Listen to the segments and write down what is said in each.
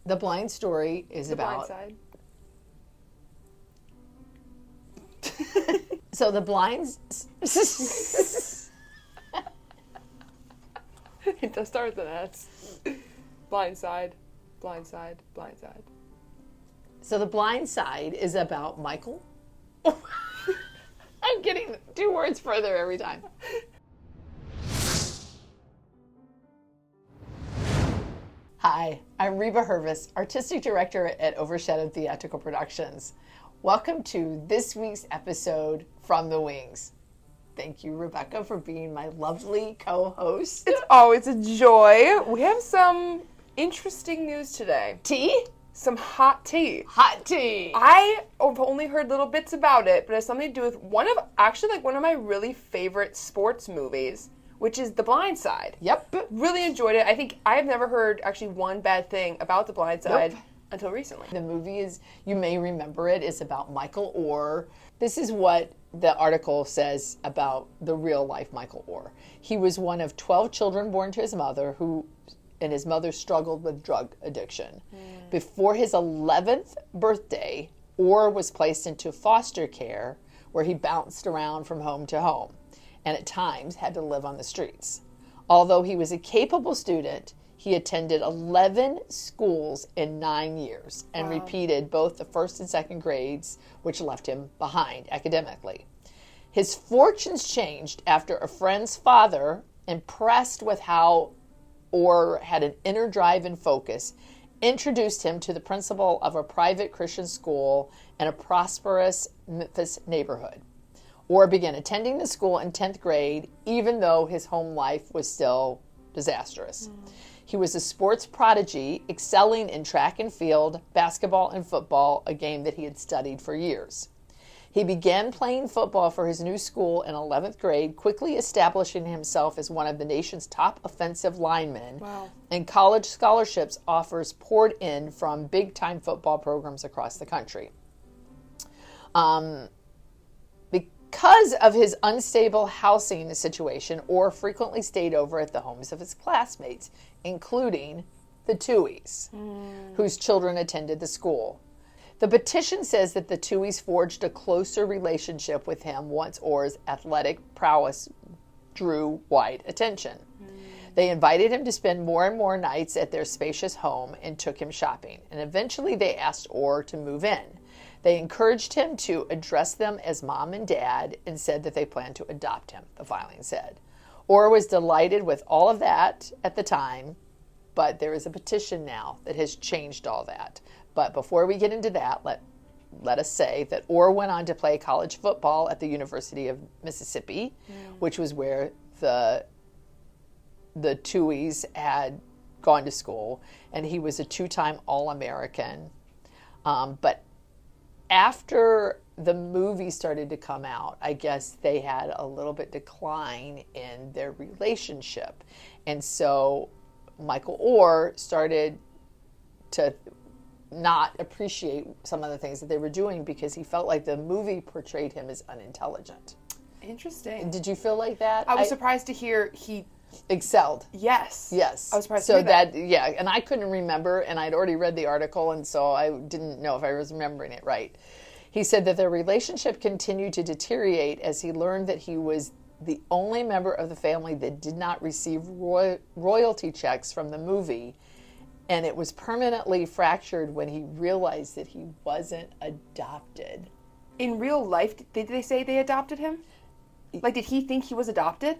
The Blind Story is about... Blindside. So the Blinds... It does start with an S. Blindside, Blindside, Blindside. So The Blind Side is about Michael. I'm getting 2 words further every time. Hi, I'm Reba Hervis, Artistic Director at Overshadowed Theatrical Productions. Welcome to this week's episode From the Wings. Thank you, Rebecca, for being my lovely co-host. It's always a joy. We have some interesting news today. Tea? Some hot tea. Hot tea. I have only heard little bits about it, but it has something to do with one of my really favorite sports movies, which is The Blindside. Yep. Really enjoyed it. I think I've never heard actually one bad thing about The Blindside until recently. The movie is, you may remember it, is about Michael Oher. This is what the article says about the real life Michael Oher. He was one of 12 children born to his mother and his mother struggled with drug addiction. Before his 11th birthday, Oher was placed into foster care where he bounced around from home to home and at times had to live on the streets. Although he was a capable student, he attended 11 schools in 9 years and repeated both the first and second grades, which left him behind academically. His fortunes changed after a friend's father, impressed with how Oher had an inner drive and focus, introduced him to the principal of a private Christian school in a prosperous Memphis neighborhood. Oher began attending the school in 10th grade, even though his home life was still disastrous. He was a sports prodigy, excelling in track and field, basketball and football, a game that he had studied for years. He began playing football for his new school in 11th grade, quickly establishing himself as one of the nation's top offensive linemen. And college scholarships offers poured in from big-time football programs across the country. Because of his unstable housing situation, Oher frequently stayed over at the homes of his classmates, including the Tuohys, whose children attended the school. The petition says that the Tuohys forged a closer relationship with him once Oher's athletic prowess drew wide attention. They invited him to spend more and more nights at their spacious home and took him shopping. And eventually they asked Oher to move in. They encouraged him to address them as mom and dad and said that they planned to adopt him, the filing said. Oher was delighted with all of that at the time, but there is a petition now that has changed all that. But before we get into that, let us say that Oher went on to play college football at the University of Mississippi, which was where the Tuohys had gone to school, and he was a 2-time All-American. But after the movie started to come out, I guess they had a little bit decline in their relationship. And so Michael Oher started to not appreciate some of the things that they were doing because he felt like the movie portrayed him as unintelligent. Interesting. Did you feel like that? I was surprised to hear he excelled. Yes. Yes. I was surprised to hear that. Yeah, and I couldn't remember, and I'd already read the article, and so I didn't know if I was remembering it right. He said that their relationship continued to deteriorate as he learned that he was the only member of the family that did not receive royalty checks from the movie, and it was permanently fractured when he realized that he wasn't adopted. In real life, did they say they adopted him? Like, did he think he was adopted?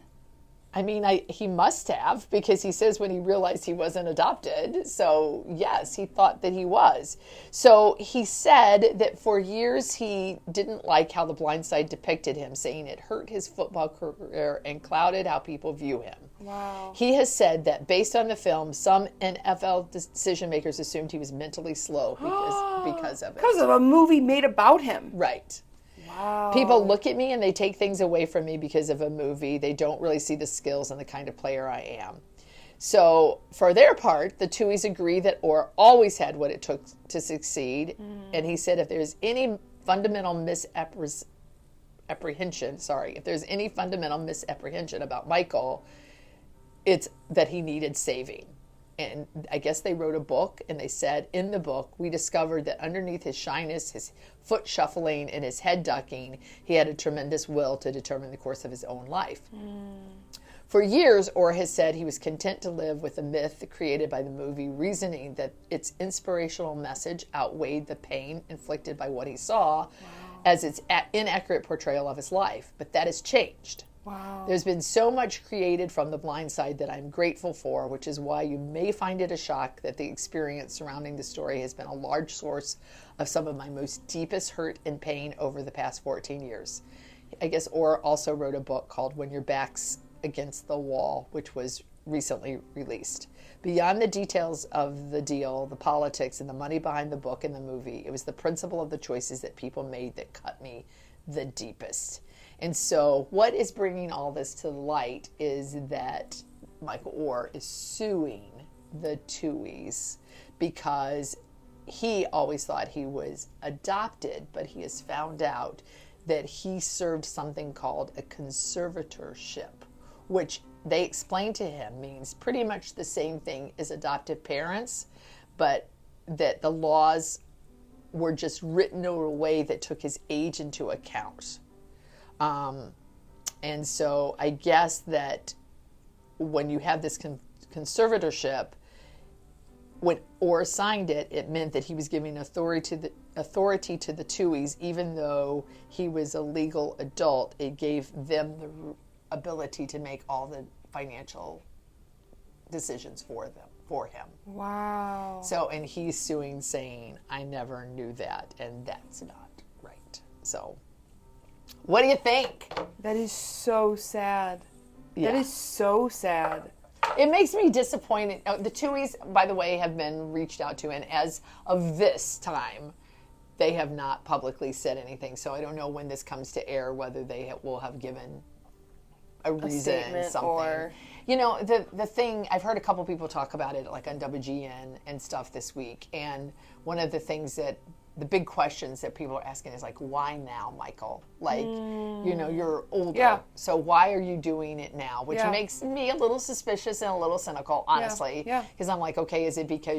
I mean, he must have, because he says when he realized he wasn't adopted. So, yes, he thought that he was. So he said that for years he didn't like how The Blindside depicted him, saying it hurt his football career and clouded how people view him. Wow. He has said that based on the film, some NFL decision makers assumed he was mentally slow because of it. Because of a movie made about him. Right. Wow. People look at me and they take things away from me because of a movie. They don't really see the skills and the kind of player I am. So for their part, the Tuohys agree that Oher always had what it took to succeed. And he said if there's any fundamental misapprehension about Michael, it's that he needed saving. and I guess they wrote a book, and they said in the book, we discovered that underneath his shyness, his foot shuffling, and his head ducking, he had a tremendous will to determine the course of his own life. For years, Oher has said he was content to live with the myth created by the movie, reasoning that its inspirational message outweighed the pain inflicted by what he saw as its inaccurate portrayal of his life. But that has changed. Wow. There's been so much created from The Blind Side that I'm grateful for, which is why you may find it a shock that the experience surrounding the story has been a large source of some of my most deepest hurt and pain over the past 14 years. I guess Oher also wrote a book called When Your Back's Against the Wall, which was recently released. Beyond the details of the deal, the politics, and the money behind the book and the movie, it was the principle of the choices that people made that cut me the deepest. And so what is bringing all this to light is that Michael Oher is suing the Tuohys because he always thought he was adopted, but he has found out that he served something called a conservatorship, which they explained to him means pretty much the same thing as adoptive parents, but that the laws were just written in a way that took his age into account. And so I guess that when you have this conservatorship, when Oher signed it, it meant that he was giving authority to the Tuohys, even though he was a legal adult. It gave them the ability to make all the financial decisions for him. Wow. So, and he's suing, saying, I never knew that, and that's not right. So, what do you think? That is so sad. Yeah. That is so sad. It makes me disappointed. The Tuohys, by the way, have been reached out to, and as of this time, they have not publicly said anything. So I don't know when this comes to air whether they will have given a reason, something. Or... You know, the thing, I've heard a couple people talk about it, like on WGN and stuff this week, and one of the things that the big questions that people are asking is like, why now, Michael? Like, you know, you're older, so why are you doing it now? Which makes me a little suspicious and a little cynical, honestly. Because I'm like, okay, is it because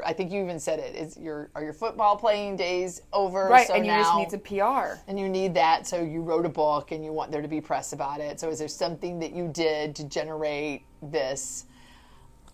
I think you even said it, are your football playing days over? Right, so and you now, just need some PR. And you need that, so you wrote a book and you want there to be press about it. So is there something that you did to generate this?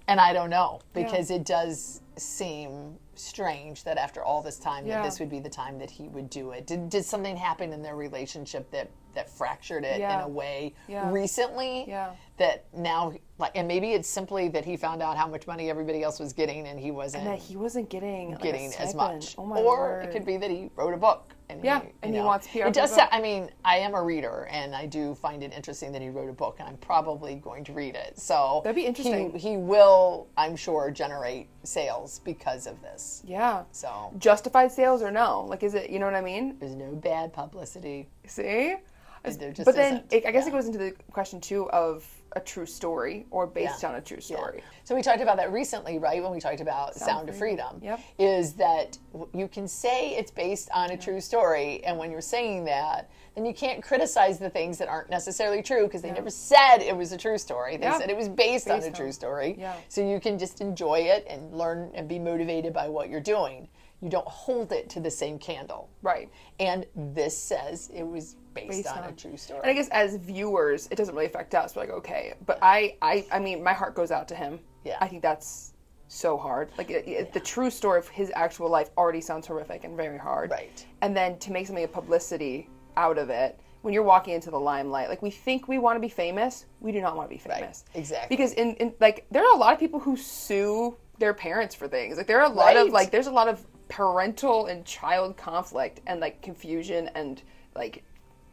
And I don't know, because it does seem strange that after all this time that this would be the time that he would do it. Did something happen in their relationship that fractured it in a way recently that now, like, and maybe it's simply that he found out how much money everybody else was getting and he wasn't getting as much. Oh my or Lord. It could be that he wrote a book and he wants PR. It does sound, I mean, I am a reader and I do find it interesting that he wrote a book, and I'm probably going to read it. So that'd be interesting. He will, I'm sure, generate sales because of this. Yeah. So justified sales or no? Like, is it, you know what I mean? There's no bad publicity. See? But then I guess it goes into the question too of a true story or based on a true story. So we talked about that recently, right? When we talked about Sound of Freedom. Yep. Is that you can say it's based on a true story, and when you're saying that, then you can't criticize the things that aren't necessarily true, because they never said it was a true story. They said it was based on a true story. Yeah. So you can just enjoy it and learn and be motivated by what you're doing. You don't hold it to the same candle. Right. And this says it was based on a true story. And I guess as viewers, it doesn't really affect us. We're like, okay. But I mean, my heart goes out to him. Yeah. I think that's so hard. Like, the true story of his actual life already sounds horrific and very hard. Right. And then to make something of publicity out of it, when you're walking into the limelight, like, we think we want to be famous. We do not want to be famous. Right. Exactly. Because in like, there are a lot of people who sue their parents for things. Like, there are a lot of, like, there's a lot of parental and child conflict and, like, confusion and, like,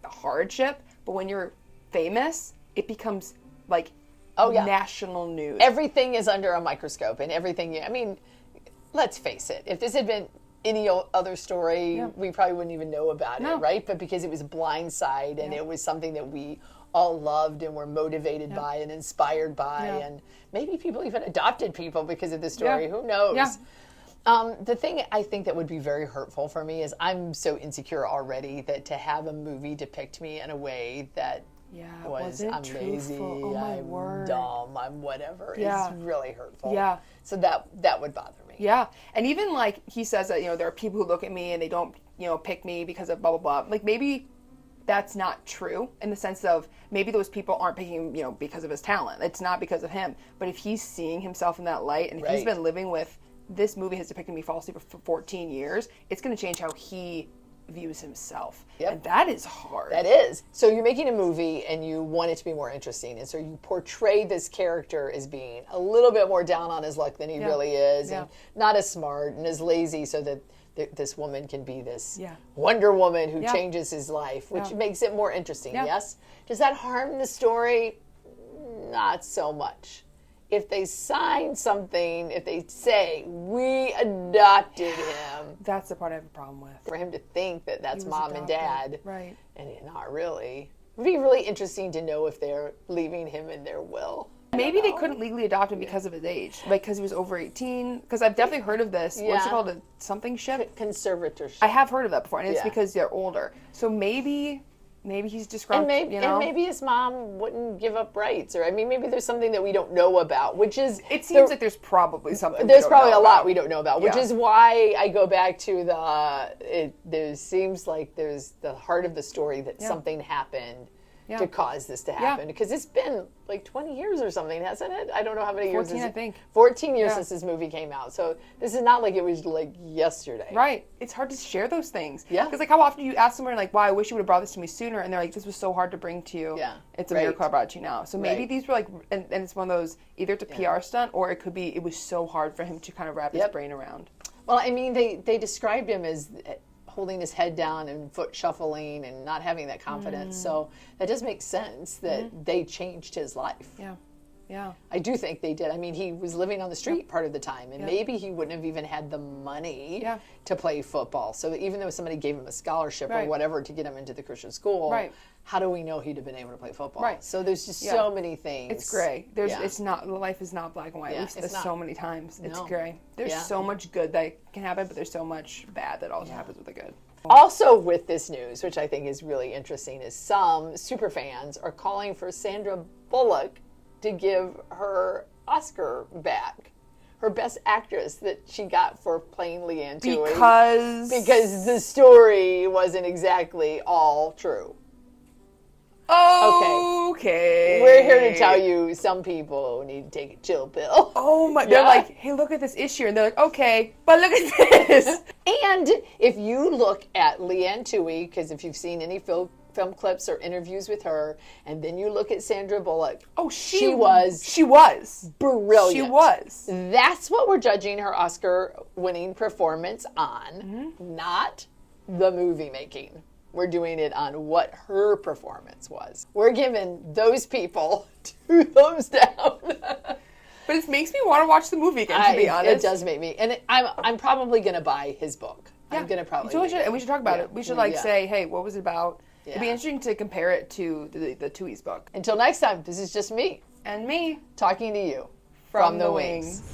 hardship. But when you're famous, it becomes, like, national news. Everything is under a microscope, and everything, I mean, let's face it, if this had been any other story, we probably wouldn't even know about it, right? But because it was Blindside, and it was something that we all loved and were motivated by and inspired by, and maybe people even adopted people because of this story, who knows? The thing I think that would be very hurtful for me is I'm so insecure already that to have a movie depict me in a way that was I'm lazy, oh my I'm word. dumb, I'm whatever. Yeah. It's really hurtful. Yeah. So that would bother me. Yeah. And even like he says that, there are people who look at me and they don't, pick me because of blah, blah, blah. Like maybe that's not true in the sense of maybe those people aren't picking him, because of his talent. It's not because of him. But if he's seeing himself in that light and if he's been living with this movie has depicted me falsely for 14 years, it's going to change how he views himself. Yep. And that is hard. That is. So you're making a movie and you want it to be more interesting. And so you portray this character as being a little bit more down on his luck than he really is and not as smart and as lazy so that this woman can be this Wonder Woman who changes his life, which makes it more interesting, yes? Does that harm the story? Not so much. If they sign something, if they say, we adopted him. That's the part I have a problem with. For him to think that that's mom and dad. Right. And not really. It would be really interesting to know if they're leaving him in their will. Maybe they couldn't legally adopt him because of his age. Like, because he was over 18. Because I've definitely heard of this. What's it called? A something ship? Conservatorship. I have heard of that before. And it's because they're older. So maybe he's disgruntled, and maybe his mom wouldn't give up rights, or maybe there's something that we don't know about, which is it seems like there's probably something. There's probably a lot we don't know about, which is why I go back to there seems like there's the heart of the story that something happened to cause this to happen, because it's been like 20 years or something, hasn't it? I don't know how many years. 14, I think. 14 years since this movie came out, so this is not like it was like yesterday. Right. It's hard to share those things. Yeah. Because like how often do you ask someone like, wow, I wish you would have brought this to me sooner, and they're like, this was so hard to bring to you. Yeah. It's a miracle I brought it to you now. So maybe these were like, and it's one of those, either it's a PR stunt, or it could be, it was so hard for him to kind of wrap his brain around. Well, they described him as holding his head down and foot shuffling and not having that confidence. So that does make sense that they changed his life. Yeah. Yeah. I do think they did. He was living on the street part of the time, and maybe he wouldn't have even had the money to play football. So even though somebody gave him a scholarship or whatever to get him into the Christian school, how do we know he'd have been able to play football? Right. So there's just so many things. It's gray. It's not, life is not black and white. There's so many times. It's gray. There's so much good that can happen, but there's so much bad that also happens with the good. Also with this news, which I think is really interesting, is some superfans are calling for Sandra Bullock to give her Oscar back. Her Best Actress that she got for playing Leanne Tui. Because the story wasn't exactly all true. Okay. We're here to tell you some people need to take a chill pill. Oh my, they're like, hey, look at this issue. And they're like, okay, but look at this. And if you look at Leanne Tui, because if you've seen any film clips or interviews with her, and then you look at Sandra Bullock. Oh, she was brilliant. She was. That's what we're judging her Oscar-winning performance on, not the movie making. We're doing it on what her performance was. We're giving those people 2 thumbs down. But it makes me want to watch the movie again, to be honest. It does make me. And I'm probably going to buy his book. Yeah. I'm going to probably. So we should talk about it. We should say, hey, what was it about? Yeah. It'd be interesting to compare it to the Tui's book. Until next time, this is just me. And me. Talking to you. From the wings.